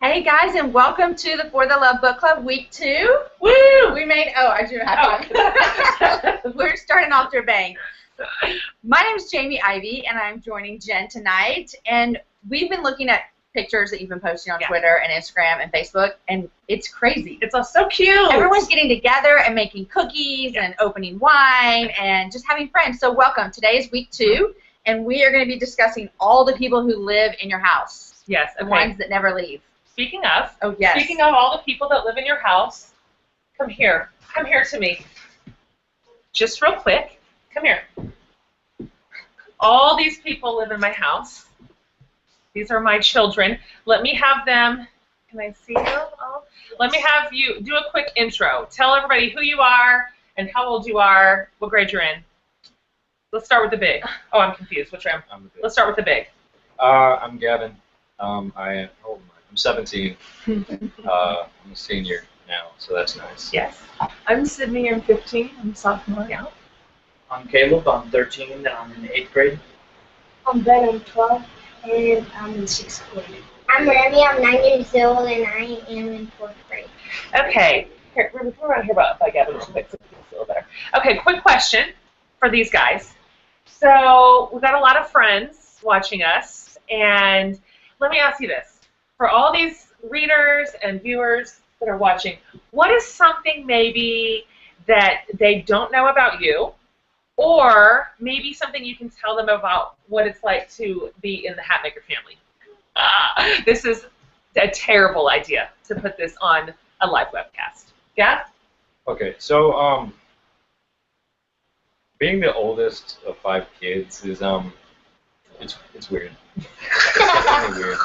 Hey guys, and welcome to the For the Love Book Club Week 2. Woo! We made, I do have fun. We're starting off to a bang. My name is Jamie Ivy, and I'm joining Jen tonight. And we've been looking at pictures that you've been posting on Twitter and Instagram and Facebook, and it's crazy. It's all so cute. Everyone's getting together and making cookies and opening wine and just having friends. So welcome. Today is Week 2, and we are going to be discussing all the people who live in your house. Yes. The ones that never leave. Speaking of, speaking of all the people that live in your house, come here to me. Just real quick, come here. All these people live in my house. These are my children. Let me have them, can I see them? Oh. Let me have you do a quick intro. Tell everybody who you are and how old you are, what grade you're in. Let's start with the big. Oh, I'm confused. Which one? Let's start with the big. I'm Gavin. I'm 17. I'm a senior now, so that's nice. Yes. I'm Sydney. I'm 15. I'm a sophomore. Yeah. I'm Caleb. I'm 13, and I'm in 8th grade. I'm Ben. I'm 12, and I'm in 6th grade. I'm Remy. I'm 9 years old, and I am in 4th grade. Okay. Here, Remy, come around here by Gavin real quick so we can see a little better. Okay, quick question for these guys. So we've got a lot of friends watching us, and let me ask you this. For all these readers and viewers that are watching, what is something maybe that they don't know about you, or maybe something you can tell them about what it's like to be in the Hatmaker family? This is a terrible idea to put this on a live webcast. Yeah? Okay, so being the oldest of 5 kids is it's weird. It's definitely weird.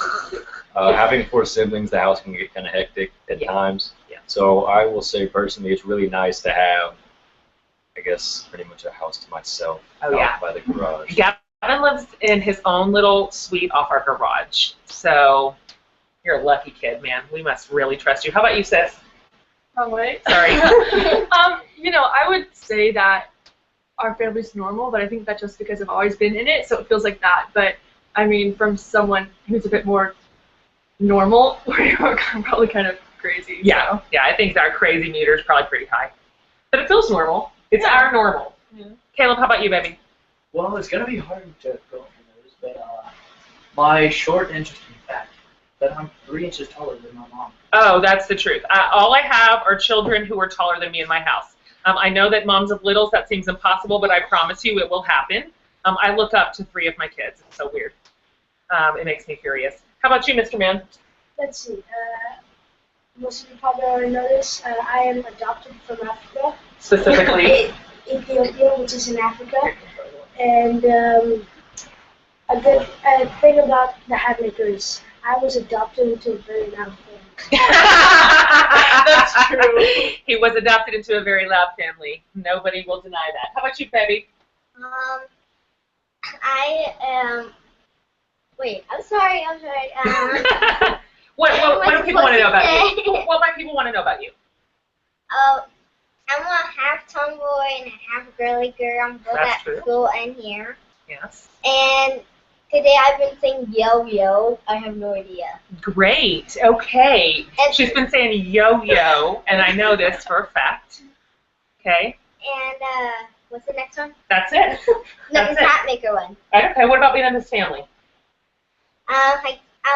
Having 4 siblings, the house can get kind of hectic at times. Yeah. So I will say personally, it's really nice to have, I guess, pretty much a house to myself out by the garage. Gavin lives in his own little suite off our garage. So you're a lucky kid, man. We must really trust you. How about you, sis? Wrong way. Sorry. You know, I would say that our family's normal, but I think that's just because I've always been in it, so it feels like that. But I mean, from someone who's a bit more normal, we're probably kind of crazy. Yeah, yeah, I think our crazy meter is probably pretty high. But it feels normal. It's our normal. Yeah. Caleb, how about you, baby? Well, it's going to be hard to go for those, but my short, interesting fact, that I'm 3 inches taller than my mom. Oh, that's the truth. All I have are children who are taller than me in my house. I know that moms of littles, that seems impossible, but I promise you it will happen. I look up to 3 of my kids. It's so weird. It makes me curious. How about you, Mr. Man? Let's see. Most of you probably already know this. I am adopted from Africa. Specifically? Ethiopia, which is in Africa. And a good thing about the Hatmakers, I was adopted into a very loud family. That's true. He was adopted into a very loud family. Nobody will deny that. How about you, baby? I am... Wait, I'm sorry. What do people want to know about you? What might people want to know about you? I'm a half tomboy and a half girly girl. I'm both at school and here. Yes. And today I've been saying yo-yo. I have no idea. Great. Okay. And she's been saying yo-yo, and I know this for a fact. Okay. And what's the next one? That's it. That's the Hatmaker one. Okay. What about being in this family?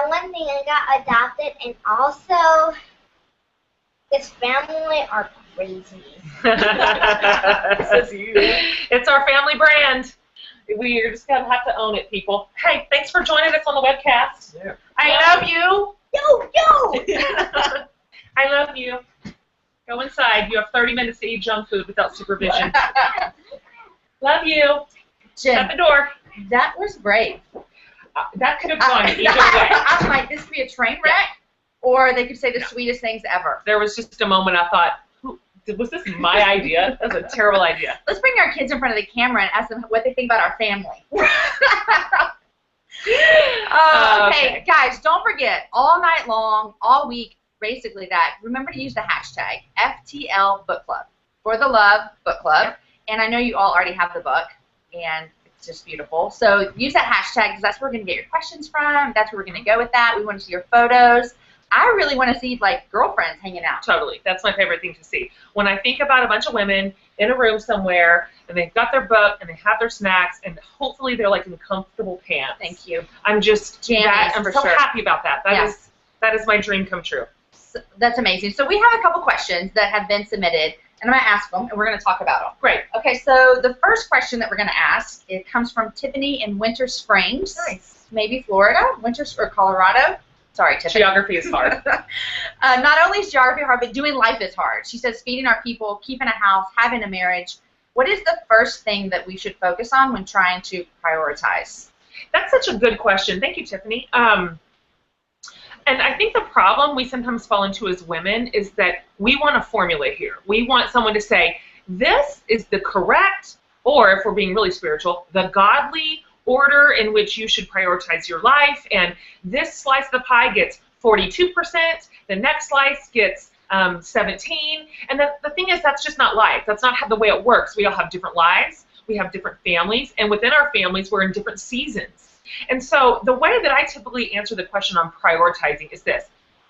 One thing, I got adopted, and also this family are crazy. It's our family brand. We're just gonna have to own it, people. Hey, thanks for joining us on the webcast. Yeah. I love you. Yo. I love you. Go inside. You have 30 minutes to eat junk food without supervision. Love you. Jen, shut the door. That was brave. That could have gone either way. I'm like, this could be a train wreck, or they could say the sweetest things ever. There was just a moment I thought, was this my idea? That was a terrible idea. Let's bring our kids in front of the camera and ask them what they think about our family. Okay, guys. guys, don't forget, all night long, all week, basically that, remember to use the hashtag FTL Book Club, For the Love Book Club. And I know you all already have the book, and it's just beautiful. So use that hashtag because that's where we're going to get your questions from. That's where we're going to go with that. We want to see your photos. I really want to see, like, girlfriends hanging out. Totally. That's my favorite thing to see. When I think about a bunch of women in a room somewhere, and they've got their book, and they have their snacks, and hopefully they're, like, in comfortable pants. Thank you. I'm just, Jammies, I'm for so sure. happy about that. That is my dream come true. So that's amazing. So we have a couple questions that have been submitted, and I'm going to ask them, and we're going to talk about them. Great. Okay, so the first question that we're going to ask, it comes from Tiffany in Winter Springs. Nice. Maybe Florida, or Colorado. Sorry, Tiffany. Geography is hard. Not only is geography hard, but doing life is hard. She says feeding our people, keeping a house, having a marriage. What is the first thing that we should focus on when trying to prioritize? That's such a good question. Thank you, Tiffany. And I think the problem we sometimes fall into as women is that we want a formula here. We want someone to say, this is the correct, or if we're being really spiritual, the godly order in which you should prioritize your life, and this slice of the pie gets 42%, the next slice gets 17, and the thing is, that's just not life. That's not the way it works. We all have different lives, we have different families, and within our families, we're in different seasons. And so the way that I typically answer the question on prioritizing is this: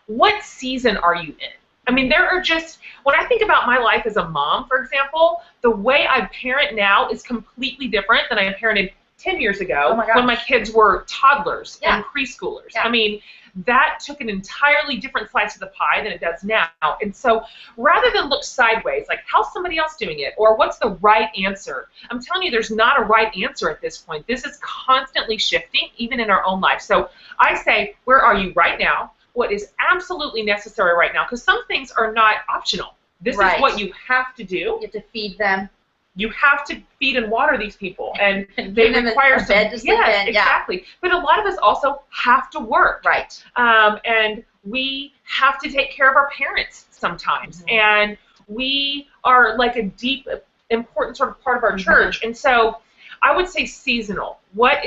what season are you in? I mean, there are just, when I think about my life as a mom, for example, the way I parent now is completely different than I parented 10 years ago when my kids were toddlers and preschoolers. I mean, that took an entirely different slice of the pie than it does now. And so rather than look sideways, like how's somebody else doing it, or what's the right answer, I'm telling you there's not a right answer at this point. This is constantly shifting, even in our own life. So I say, where are you right now? What is absolutely necessary right now? Because some things are not optional. This is what you have to do. You have to feed them. You have to feed and water these people, and they require a bed to sleep in. Exactly. But a lot of us also have to work. Right. And we have to take care of our parents sometimes, and we are like a deep, important sort of part of our church. And so I would say seasonal. What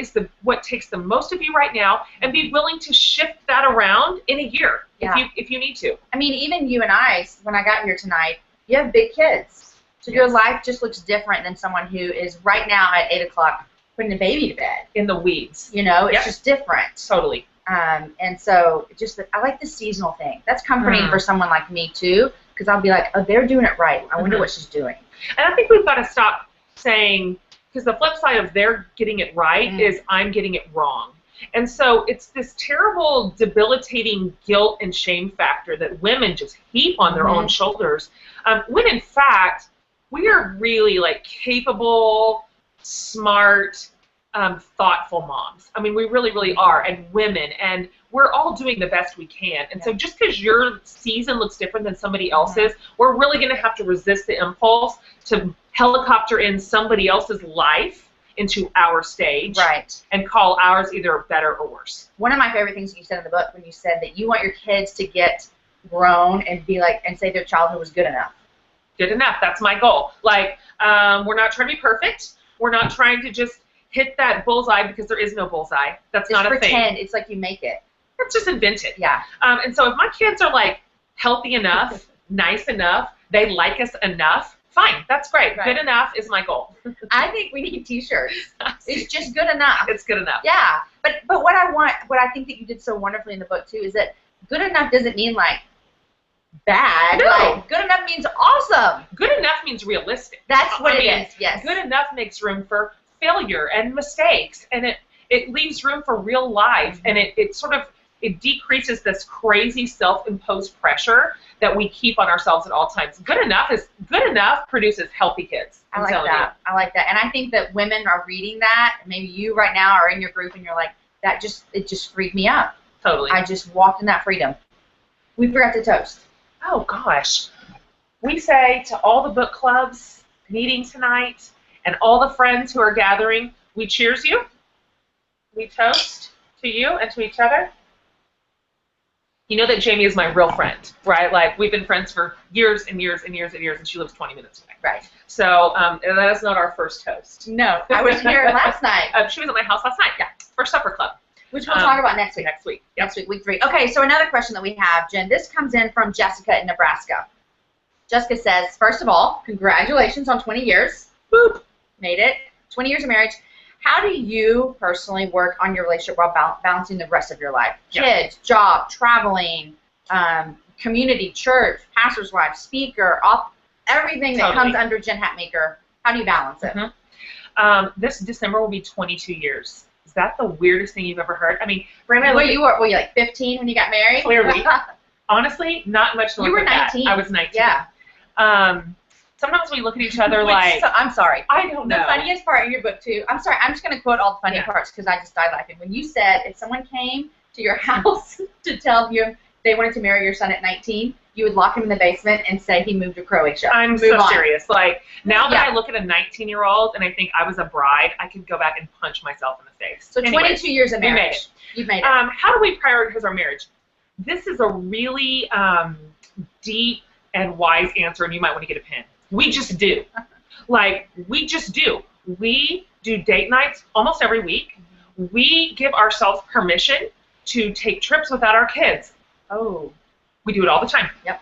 takes the most of you right now, and be willing to shift that around in a year if you need to. I mean, even you and I, when I got here tonight, you have big kids. So your life just looks different than someone who is right now at 8 o'clock putting a baby to bed. In the weeds. You know, it's just different. Totally. And so I like the seasonal thing. That's comforting for someone like me too, because I'll be like, oh, they're doing it right. I wonder what she's doing. And I think we've got to stop saying, because the flip side of they're getting it right is I'm getting it wrong. And so it's this terrible, debilitating guilt and shame factor that women just heap on their own shoulders, when in fact, we are really like capable, smart, thoughtful moms. I mean, we really, really are, and women, and we're all doing the best we can. And so just because your season looks different than somebody else's, we're really going to have to resist the impulse to helicopter in somebody else's life into our stage and call ours either better or worse. One of my favorite things you said in the book when you said that you want your kids to get grown and be like, and say their childhood was good enough. Good enough. That's my goal. Like, we're not trying to be perfect. We're not trying to just hit that bullseye because there is no bullseye. That's not a thing. Pretend it's like you make it. Let's just invent it. Yeah. And so if my kids are like healthy enough, nice enough, they like us enough, fine. That's great. Good enough is my goal. I think we need T-shirts. It's just good enough. It's good enough. Yeah. But what I think that you did so wonderfully in the book too is that good enough doesn't mean like bad. No. Like, good enough means awesome. Good enough means realistic. That's what it is, yes. Good enough makes room for failure and mistakes, and it leaves room for real life, and it decreases this crazy self-imposed pressure that we keep on ourselves at all times. Good enough produces healthy kids. I like that. I like that. And I think that women are reading that. Maybe you right now are in your group and you're like, it just freed me up. Totally. I just walked in that freedom. We forgot to toast. Oh, gosh. We say to all the book clubs meeting tonight and all the friends who are gathering, we cheers you. We toast to you and to each other. You know that Jamie is my real friend, right? Like, we've been friends for years and years and years and years, and she lives 20 minutes away. Right. So that is not our first toast. No. I was here last night. She was at my house last night. Yeah. For supper club. Which we'll talk about next week. Next week. Next week, week 3. Okay, so another question that we have, Jen. This comes in from Jessica in Nebraska. Jessica says, first of all, congratulations on 20 years. Boop. Made it. 20 years of marriage. How do you personally work on your relationship while balancing the rest of your life? Kids, job, traveling, community, church, pastor's wife, speaker, everything that comes under Jen Hatmaker. How do you balance it? This December will be 22 years. Is that the weirdest thing you've ever heard? I mean, Brandon, were you like 15 when you got married? Clearly. Honestly, not much more. You were 19. I was 19. Yeah. Sometimes we look at each other like. I'm sorry. I don't know. The funniest part in your book, too. I'm sorry. I'm just going to quote all the funny parts because I just died laughing. When you said if someone came to your house to tell you they wanted to marry your son at 19, you would lock him in the basement and say he moved to Croatia. I'm so serious. Like, now that I look at a 19-year-old and I think I was a bride, I could go back and punch myself in the face. So anyways, 22 years of marriage. We made it. You've made it. How do we prioritize our marriage? This is a really deep and wise answer, and you might want to get a pen. We just do. Like, we just do. We do date nights almost every week. We give ourselves permission to take trips without our kids. Oh. We do it all the time. Yep.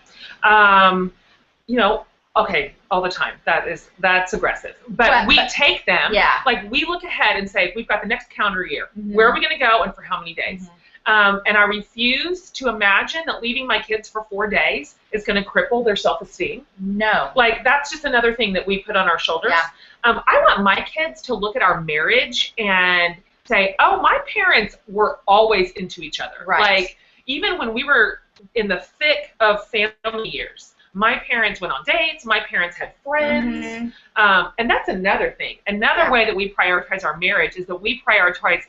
You know, okay, all the time. That's aggressive. But we take them. Yeah. Like, we look ahead and say, we've got the next calendar year. Where are we going to go and for how many days? And I refuse to imagine that leaving my kids for 4 days is going to cripple their self-esteem. No. Like, that's just another thing that we put on our shoulders. Yeah. I want my kids to look at our marriage and say, oh, my parents were always into each other. Right. Like, even when we were in the thick of family years, my parents went on dates, my parents had friends, and that's another thing. Another way that we prioritize our marriage is that we prioritize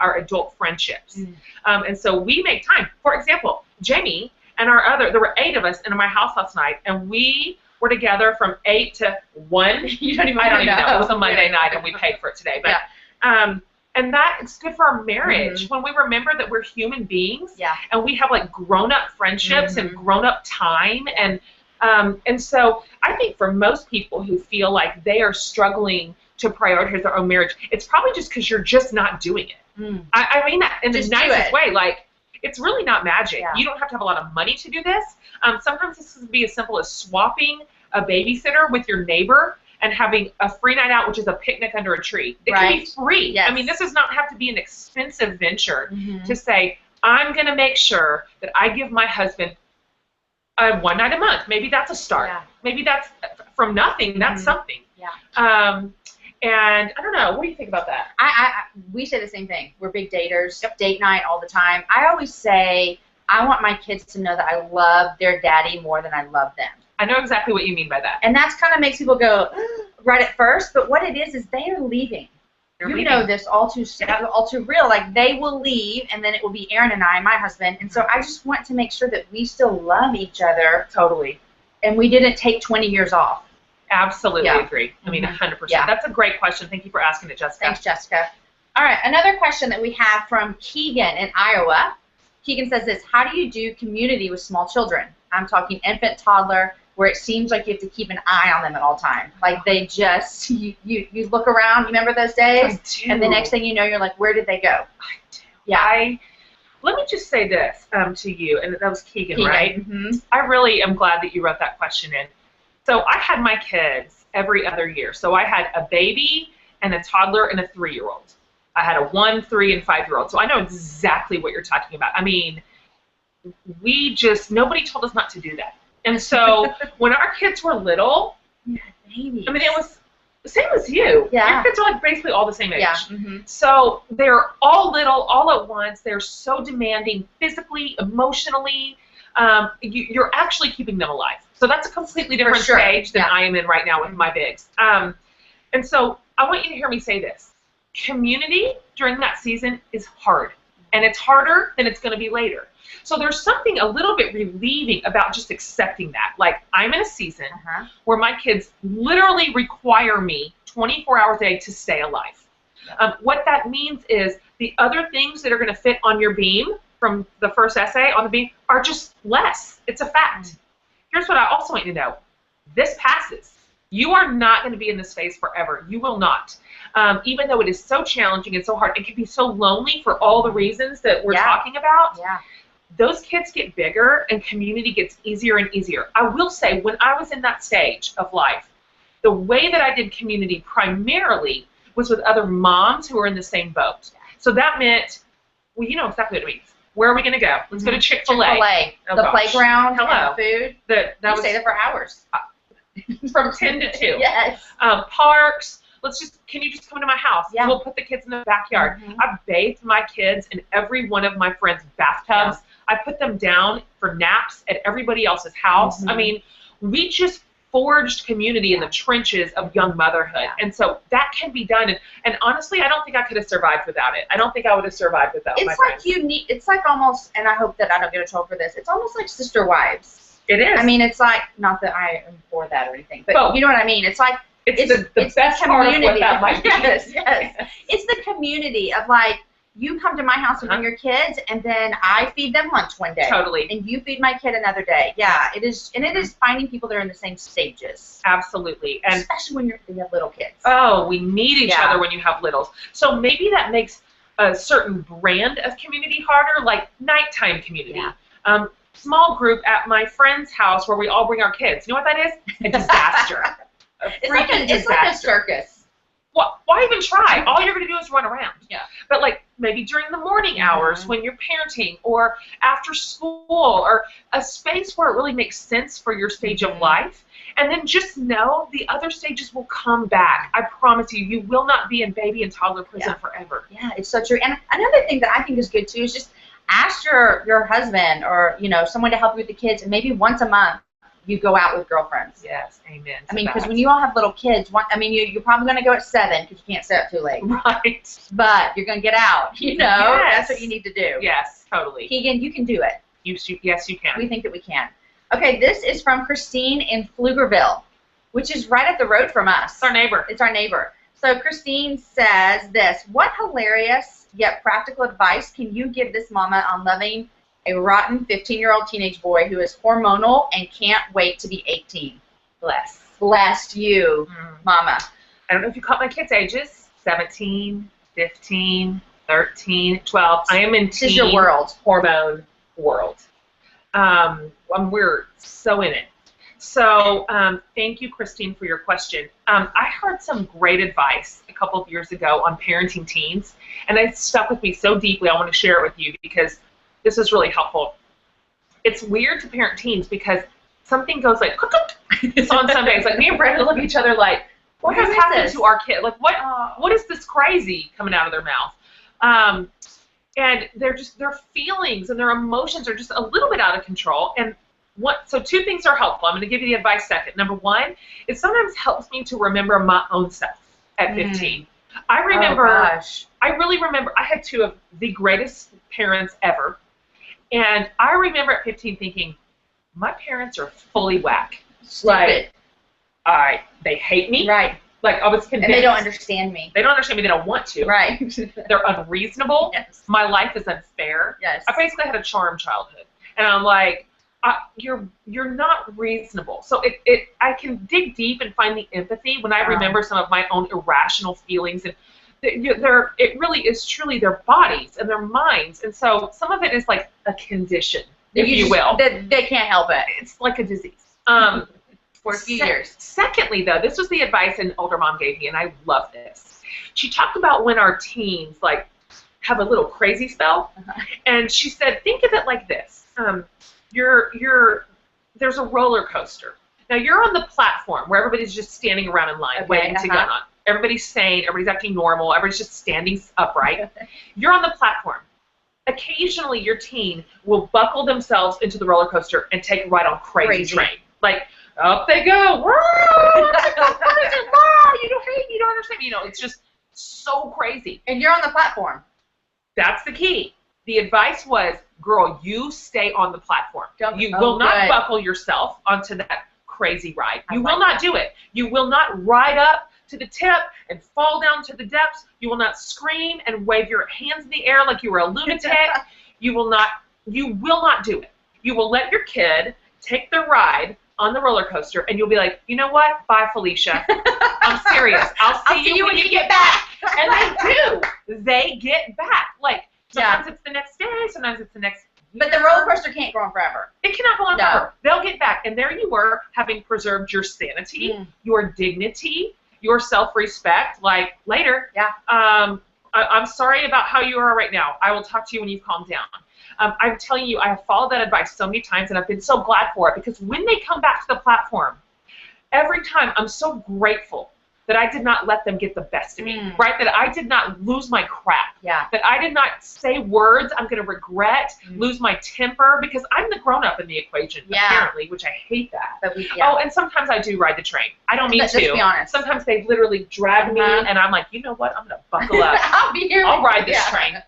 our adult friendships. And so we make time. For example, Jamie and there were 8 of us in my house last night, and we were together from 8 to 1. I don't even know. It was a Monday night, and we paid for it today. But and it's good for our marriage when we remember that we're human beings and we have like grown-up friendships and grown-up time. And so I think for most people who feel like they are struggling to prioritize their own marriage, it's probably just because you're just not doing it. I mean that in the nicest way. Like, it's really not magic. You don't have to have a lot of money to do this. Sometimes this can be as simple as swapping a babysitter with your neighbor and having a free night out, which is a picnic under a tree. It can be free. Yes. I mean, this does not have to be an expensive venture to say, I'm going to make sure that I give my husband 1 night a month. Maybe that's a start. Maybe that's from nothing. That's something. And I don't know. What do you think about that? We say the same thing. We're big daters. Date night all the time. I always say I want my kids to know that I love their daddy more than I love them. I know exactly what you mean by that. And that's kind of makes people go right at first. But what it is they are leaving. They're leaving. Know this all too real. Like, they will leave, and then it will be Aaron and I, my husband. And so I just want to make sure that we still love each other. Totally. And we didn't take 20 years off. Absolutely agree. I mean, 100%. That's a great question. Thank you for asking it, Jessica. Thanks, Jessica. All right, another question that we have from Keegan in Iowa. Keegan says this: how do you do community with small children? I'm talking infant, toddler, where it seems like you have to keep an eye on them at all times. Like, they just, you look around, you remember those days? I do. And the next thing you know, you're like, where did they go? I do. Yeah. Let me just say this to you, and that was Keegan. Right? I really am glad that you wrote that question in. So I had my kids every other year. So I had a baby and a toddler and a 3-year-old. I had a 1, 3, and 5-year-old. So I know exactly what you're talking about. I mean, nobody told us not to do that. And so when our kids were little, babies. I mean, it was the same as you. Yeah. Your kids are like basically all the same age. Yeah. So they're all little, all at once. They're so demanding physically, emotionally. You're actually keeping them alive. So that's a completely different stage than I am in right now with my bigs. And so I want you to hear me say this. Community during that season is hard. And it's harder than it's going to be later. So there's something a little bit relieving about just accepting that. Like, I'm in a season where my kids literally require me 24 hours a day to stay alive. What that means is the other things that are going to fit on your beam from the first essay on the beam are just less. It's a fact. Here's what I also want you to know. This passes. You are not going to be in this phase forever. You will not. Even though it is so challenging and so hard, it can be so lonely for all the reasons that we're talking about. Yeah. Those kids get bigger and community gets easier and easier. I will say, when I was in that stage of life, the way that I did community primarily was with other moms who were in the same boat. So that meant, well, you know exactly what it means. Where are we going to go? Let's go to Chick-fil-A. Chick-fil-A. Oh, the gosh. playground, Hello. and the food. That You was stay there for hours. from 10 to 2. Yes. Parks. Can you just come to my house? Yeah. We'll put the kids in the backyard. I've bathed my kids in every one of my friends' bathtubs. I put them down for naps at everybody else's house. I mean, we just forged community in the trenches of young motherhood. And so that can be done. And honestly, I don't think I could have survived without it. I don't think I would have survived without my friends. It's like almost, and I hope that I don't get in trouble for this, it's almost like sister wives. It is. I mean, it's like, not that I am for that or anything, but you know what I mean? It's like, it's the best part of what that might be. Yes, yes. It's the community of like, you come to my house and bring your kids, and then I feed them lunch one day. Totally. And you feed my kid another day. Yeah, it is, and it is finding people that are in the same stages. Absolutely. And especially when you have little kids. Oh, we need each other when you have littles. So maybe that makes a certain brand of community harder, like nighttime community. Yeah. Small group at my friend's house where we all bring our kids. You know what that is? A disaster. It's like a circus. Why even try? All you're going to do is run around. Yeah. But like maybe during the morning hours when you're parenting, or after school, or a space where it really makes sense for your stage of life. And then just know the other stages will come back. I promise you, you will not be in baby and toddler prison forever. Yeah, it's so true. And another thing that I think is good too is just ask your husband or someone to help you with the kids, and maybe once a month you go out with girlfriends. Yes, amen. I mean, because when you all have little kids, you're probably going to go at 7 because you can't stay up too late. Right. But you're going to get out, That's what you need to do. Yes, totally. Keegan, you can do it. Yes, you can. We think that we can. Okay, this is from Christine in Pflugerville, which is right up the road from us. It's our neighbor. It's our neighbor. So Christine says this: what hilarious yet practical advice can you give this mama on loving a rotten 15-year-old teenage boy who is hormonal and can't wait to be 18? Bless you, mama. I don't know if you caught my kids' ages: 17, 15, 13, 12. I am in this is your world. Hormone world. We're so in it. So thank you, Christine, for your question. I heard some great advice a couple of years ago on parenting teens, and it stuck with me so deeply. I want to share it with you because this is really helpful. It's weird to parent teens because something goes like, it's on some days. Like me and Brandon look at each other like, what has happened to our kid? Like, what is this crazy coming out of their mouth? And their feelings and their emotions are just a little bit out of control. And so 2 things are helpful. I'm going to give you the advice second. Number 1, it sometimes helps me to remember my own self at 15. I really remember, I had 2 of the greatest parents ever. And I remember at 15 thinking, my parents are fully whack. Stupid. Like, they hate me. Right. Like, I was convinced. And they don't understand me. They don't understand me. They don't want to. Right. They're unreasonable. Yes. My life is unfair. Yes. I basically had a charmed childhood. And I'm like, you're not reasonable. So I can dig deep and find the empathy when I remember some of my own irrational feelings. And it really is truly their bodies and their minds. And so some of it is like a condition, if you will. They can't help it. It's like a disease. For a few years. Secondly, though, this was the advice an older mom gave me, and I love this. She talked about when our teens have a little crazy spell, and she said, think of it like this: there's a roller coaster. Now you're on the platform where everybody's just standing around in line waiting to get on. Everybody's sane, everybody's acting normal, everybody's just standing upright. You're on the platform. Occasionally, your teen will buckle themselves into the roller coaster and take a ride on crazy train. Like, up they go. You don't understand. It's just so crazy. And you're on the platform. That's the key. The advice was, girl, you stay on the platform. You will not buckle yourself onto that crazy ride. You will not do it. You will not ride up to the tip and fall down to the depths. You will not scream and wave your hands in the air like you were a lunatic. You will not do it. You will let your kid take the ride on the roller coaster, and you'll be like, you know what? Bye, Felicia. I'm serious. I'll see you when you get back. And they do. They get back. Like, sometimes it's the next day, sometimes it's the next year. But the roller coaster can't go on forever. It cannot go on forever. They'll get back. And there you were, having preserved your sanity, your dignity, your self-respect. Like, later. Yeah. I'm sorry about how you are right now. I will talk to you when you've calmed down. I'm telling you, I have followed that advice so many times, and I've been so glad for it, because when they come back to the platform, every time I'm so grateful that I did not let them get the best of me, right? That I did not lose my crap. Yeah. That I did not say words I'm going to regret, lose my temper, because I'm the grown-up in the equation, apparently, which I hate that. But Oh, and sometimes I do ride the train. I don't mean to. Let's be honest. Sometimes they literally drag me, and I'm like, you know what? I'm going to buckle up. I'll be here. I'll ride this train.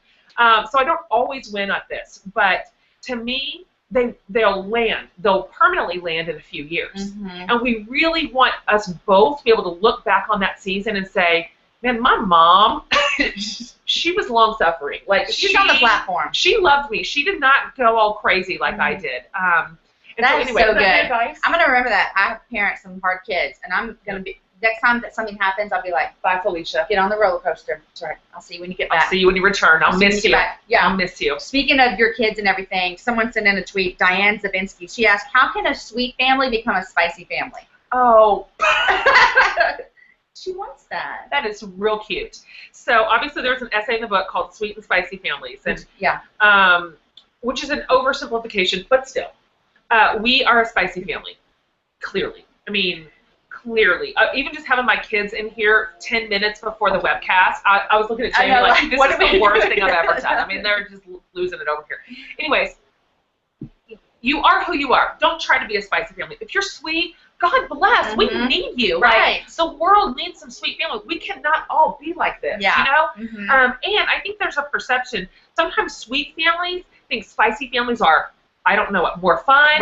So I don't always win at this, but to me, they'll permanently land in a few years. And we really want us both to be able to look back on that season and say, man, my mom, she was long-suffering. Like, she's on the platform. She loved me. She did not go all crazy like I did. That's so, anyway, so good. Advice? I'm going to remember that. I have parents, some hard kids, and I'm going to be, next time that something happens, I'll be like, bye, Felicia. Get on the roller coaster. That's right. I'll see you when you get back. I'll see you when you return. I'll miss you. Yeah. I'll miss you. Speaking of your kids and everything, someone sent in a tweet, Diane Zabinski. She asked, how can a sweet family become a spicy family? Oh. She wants that. That is real cute. So obviously there's an essay in the book called Sweet and Spicy Families, and which is an oversimplification, but still, we are a spicy family. Clearly, I mean, clearly. Even just having my kids in here 10 minutes before the webcast, I was looking at Jamie like, this is the worst thing I've ever done. I mean, they're just losing it over here. Anyways, you are who you are. Don't try to be a spicy family. If you're sweet, God bless. We need you. Right. Like, the world needs some sweet families. We cannot all be like this, you know? And I think there's a perception. Sometimes sweet families think spicy families are, I don't know what, more fun,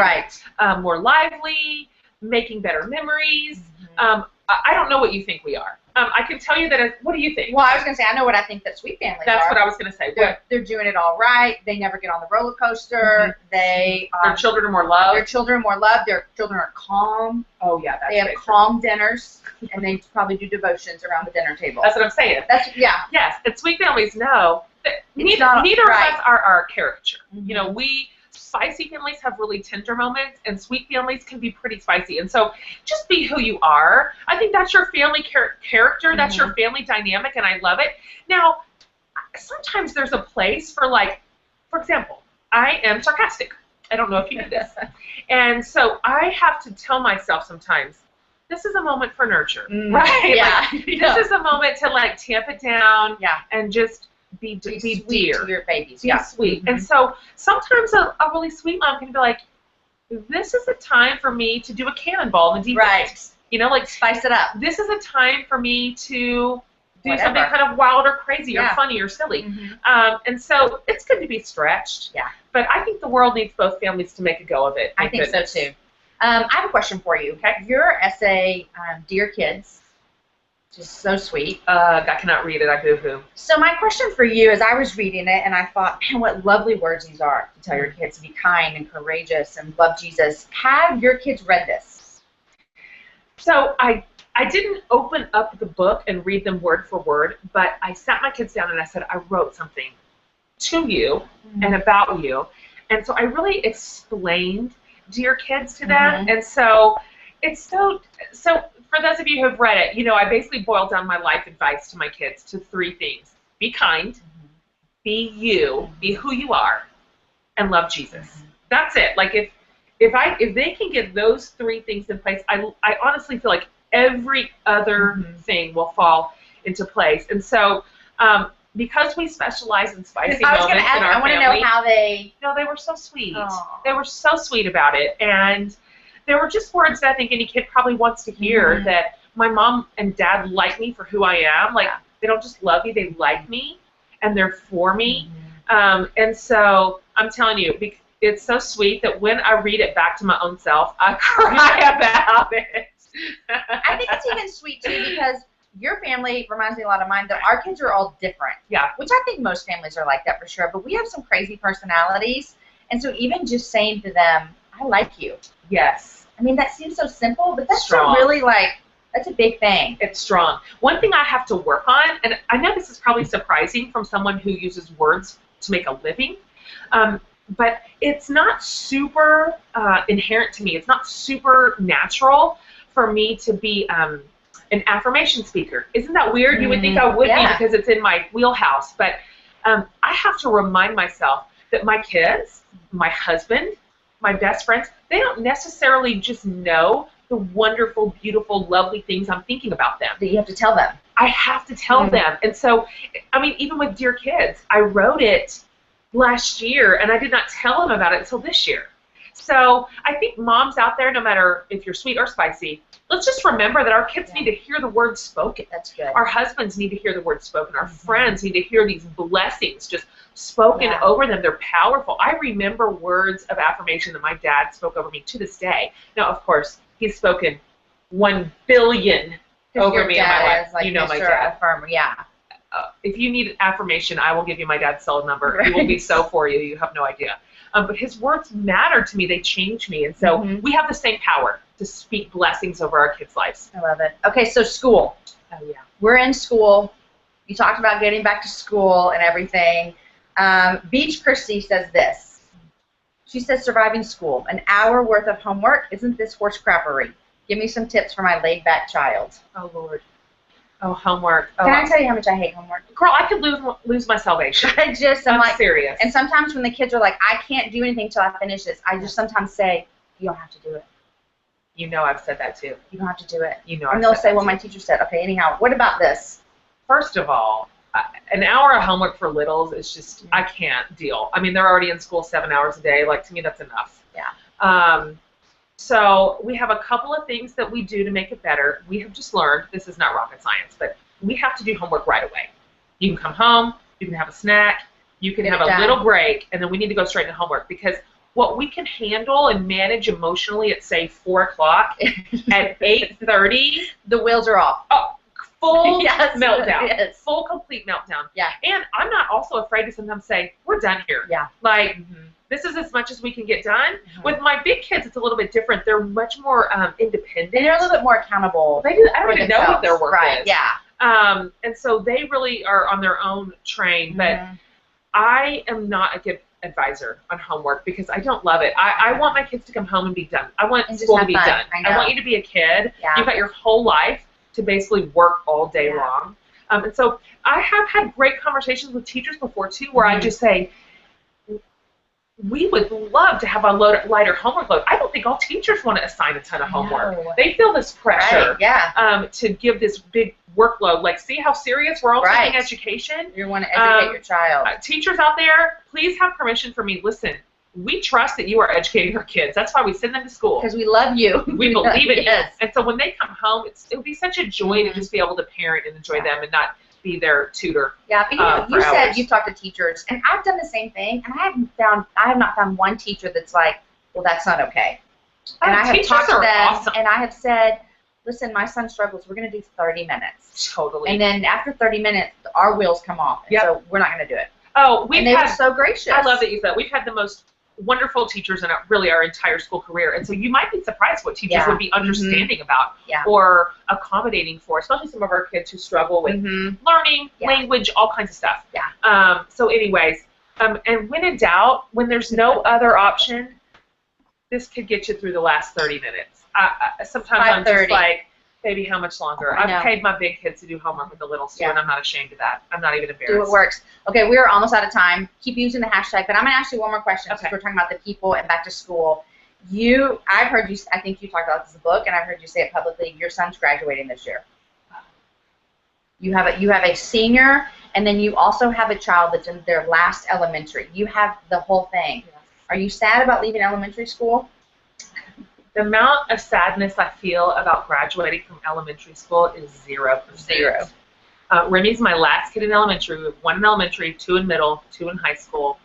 more lively, making better memories. I don't know what you think we are. I can tell you that. What do you think? Well, I was going to say, I know what I think that sweet families That's are. what I was going to say. They're doing it all right. They never get on the roller coaster. Their children are more loved. Their children are more loved. Their children are calm. Oh, yeah. That's they have calm dinners, and they probably do devotions around the dinner table. That's what I'm saying. Yes, and sweet families know that neither of us are our caricature. You know, spicy families have really tender moments, and sweet families can be pretty spicy. And so just be who you are. I think that's your family character. That's your family dynamic, and I love it. Now, sometimes there's a place for, like, for example, I am sarcastic. I don't know if you knew this. And so I have to tell myself sometimes, this is a moment for nurture, right? Yeah. Like, this is a moment to, like, tamp it down and just be sweet dear to your babies. Be sweet. And so sometimes a really sweet mom can be like, this is a time for me to do a cannonball in the deep end. You know, like, spice it up. This is a time for me to do something kind of wild or crazy or funny or silly. And so it's good to be stretched. But I think the world needs both families to make a go of it. I think so too. I have a question for you. Okay. Your essay, Dear Kids, just so sweet. I cannot read it. I boo-hoo. So my question for you is, I was reading it and I thought, man, what lovely words these are to tell your kids to be kind and courageous and love Jesus. Have your kids read this? So I didn't open up the book and read them word for word, but I sat my kids down and I said, I wrote something to you and about you. And so I really explained Dear Kids to them. And so it's so for those of you who have read it, you know, I basically boiled down my life advice to my kids to 3 things. Be kind, be you, be who you are, and love Jesus. That's it. Like, if they can get those 3 things in place, I honestly feel like every other thing will fall into place. And so because we specialize in spicy moments in our family, I want to know how they... No, they were so sweet. Aww. They were so sweet about it. And there were just words that I think any kid probably wants to hear, that my mom and dad like me for who I am. Like, they don't just love me, they like me, and they're for me. And so I'm telling you, it's so sweet that when I read it back to my own self, I cry about it. I think it's even sweet, too, because your family reminds me a lot of mine, that our kids are all different. Which I think most families are like that for sure, but we have some crazy personalities. And so even just saying to them, I like you. Yes. I mean, that seems so simple, but that's Strong. really like, that's a big thing. It's strong. One thing I have to work on, and I know this is probably surprising from someone who uses words to make a living, but it's not super inherent to me. It's not super natural for me to be an affirmation speaker. Isn't that weird? You would think I would be because it's in my wheelhouse, but I have to remind myself that my kids, my husband, my best friends, they don't necessarily just know the wonderful, beautiful, lovely things I'm thinking about them. That you have to tell them. I have to tell them. And so, I mean, even with Dear Kids, I wrote it last year, and I did not tell them about it until this year. So I think moms out there, no matter if you're sweet or spicy, let's just remember that our kids need to hear the word spoken. That's good. Our husbands need to hear the word spoken. Our friends need to hear these blessings just spoken over them. They're powerful. I remember words of affirmation that my dad spoke over me to this day. Now, of course, he's spoken 1 billion over me in my life. Like you know my Mr. dad. Affirmer, yeah. If you need affirmation, I will give you my dad's cell number. He will be so for you. You have no idea. But his words matter to me. They change me. And so we have the same power to speak blessings over our kids' lives. I love it. Okay, so school. Oh, yeah. We're in school. You talked about getting back to school and everything. Beach Christie says this. She says, surviving school. An hour worth of homework. Isn't this horse crappery? Give me some tips for my laid-back child. Oh, Lord. Oh, homework. Oh, Can I tell you how much I hate homework? Girl, I could lose my salvation. I'm like, serious. And sometimes when the kids are like, I can't do anything until I finish this, I just sometimes say, you don't have to do it. You know I've said that too. You don't have to do it. You know and they'll say, well, my teacher said, okay, anyhow, what about this? First of all, an hour of homework for littles is just, I can't deal. I mean, they're already in school 7 hours a day. Like, to me, that's enough. Yeah. So we have a couple of things that we do to make it better. We have just learned, this is not rocket science, but we have to do homework right away. You can come home, you can have a snack, you can have a little break, and then we need to go straight into homework, because what we can handle and manage emotionally at, say, 4 o'clock, at 8:30, the wheels are off. Oh, full meltdown. Yes. Full, complete meltdown. Yeah. And I'm not also afraid to sometimes say, we're done here. Yeah. Like, this is as much as we can get done. With my big kids, it's a little bit different. They're much more independent. And they're a little bit more accountable. They do. I don't even know what their work is. Yeah. And so they really are on their own train. But I am not a good advisor on homework because I don't love it. I want my kids to come home and be done. I want school to be done. I want you to be a kid. Yeah. You've got your whole life to basically work all day long. And so I have had great conversations with teachers before, too, where I just say, we would love to have a lighter homework load. I don't think all teachers want to assign a ton of homework. No. They feel this pressure to give this big workload. Like, see how serious we're all taking education? You want to educate your child. Teachers out there, please have permission for me. Listen, we trust that you are educating our kids. That's why we send them to school. Because we love you. We believe in you. And so when they come home, it would be such a joy to just be able to parent and enjoy them and not be their tutor. Yeah, but you said you've talked to teachers, and I've done the same thing, and I have not found one teacher that's like, well, that's not okay. And I have talked to them, and I have said, listen, my son struggles. We're going to do 30 minutes. Totally. And then after 30 minutes, our wheels come off, and so we're not going to do it. Oh, and they were so gracious. I love that you said that. We've had the most wonderful teachers in really our entire school career, and so you might be surprised what teachers would be understanding about or accommodating for, especially some of our kids who struggle with learning, language, all kinds of stuff. So anyways, and when in doubt, when there's no other option, this could get you through the last 30 minutes. Sometimes I'm just like, baby, how much longer? I've paid my big kids to do homework with the little too, and I'm not ashamed of that. I'm not even embarrassed. Do what works. Okay, we are almost out of time. Keep using the hashtag, but I'm going to ask you one more question since we're talking about the people and back to school. I've heard you, I think you talked about this in the book, and I've heard you say it publicly, your son's graduating this year. You have a senior, and then you also have a child that's in their last elementary. You have the whole thing. Yes. Are you sad about leaving elementary school? The amount of sadness I feel about graduating from elementary school is 0%. Zero. Remy's my last kid in elementary. We have 1 in elementary, 2 in middle, 2 in high school.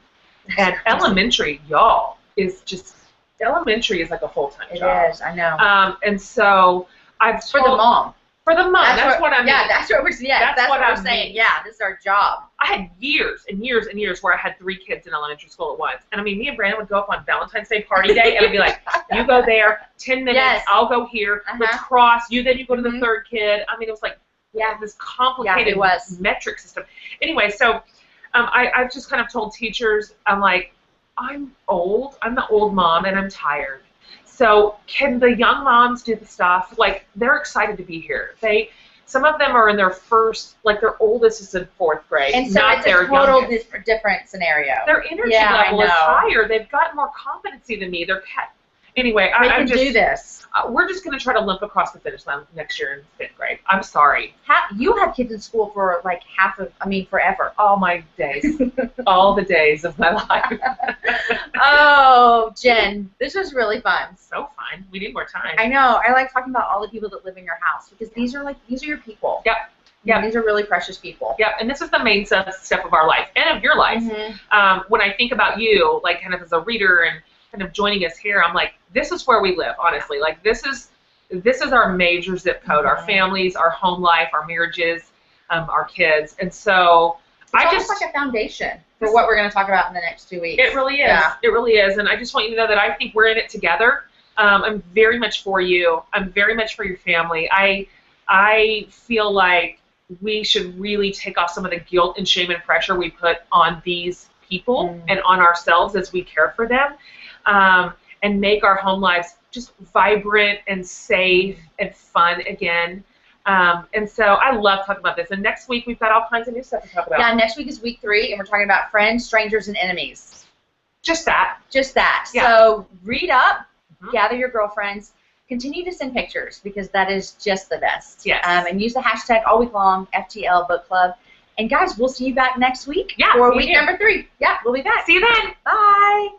And elementary, y'all, elementary is like a full-time job. It is, I know. And so I've for the mom. For the month. That's what I mean. Yeah, that's what we're saying. Yeah, that's what we're saying. mean. Yeah, this is our job. I had years and years and years where I had 3 kids in elementary school at once. And I mean, me and Brandon would go up on Valentine's Day party day, and I'd be like, you go there, 10 minutes, Yes. I'll go here, let's cross, you go to the 3rd kid. I mean, it was like this complicated metric system. Anyway, so I've just kind of told teachers, I'm like, I'm old, I'm the old mom, and I'm tired. So can the young moms do the stuff? Like, they're excited to be here. Some of them are in their first, like their oldest is in 4th grade. And so not it's a their total youngest. different scenario. Their energy level is higher. They've got more competency than me. Anyway, they can do this. We're just going to try to limp across the finish line next year in 5th grade. I'm sorry. You had kids in school for like forever. All my days. All the days of my life. Oh, Jen, this was really fun. So fun. We need more time. I know. I like talking about all the people that live in your house because these are your people. Yep. Yeah, these are really precious people. Yeah, and this is the main step of our life and of your life. When I think about you, like kind of as a reader and kind of joining us here, I'm like, this is where we live, honestly. Like this is our major zip code, our families, our home life, our marriages, our kids, and so it's almost like a foundation for what we're going to talk about in the next 2 weeks. It really is. Yeah. It really is, and I just want you to know that I think we're in it together. I'm very much for you. I'm very much for your family. I feel like we should really take off some of the guilt and shame and pressure we put on these people and on ourselves as we care for them. And make our home lives just vibrant and safe and fun again. And so I love talking about this. And next week we've got all kinds of new stuff to talk about. Yeah, next week is week 3, and we're talking about friends, strangers, and enemies. Just that. Just that. Yeah. So read up, gather your girlfriends, continue to send pictures because that is just the best. Yes. And use the hashtag all week long, FTL Book Club. And guys, we'll see you back next week for week number 3. Yeah, we'll be back. See you then. Bye.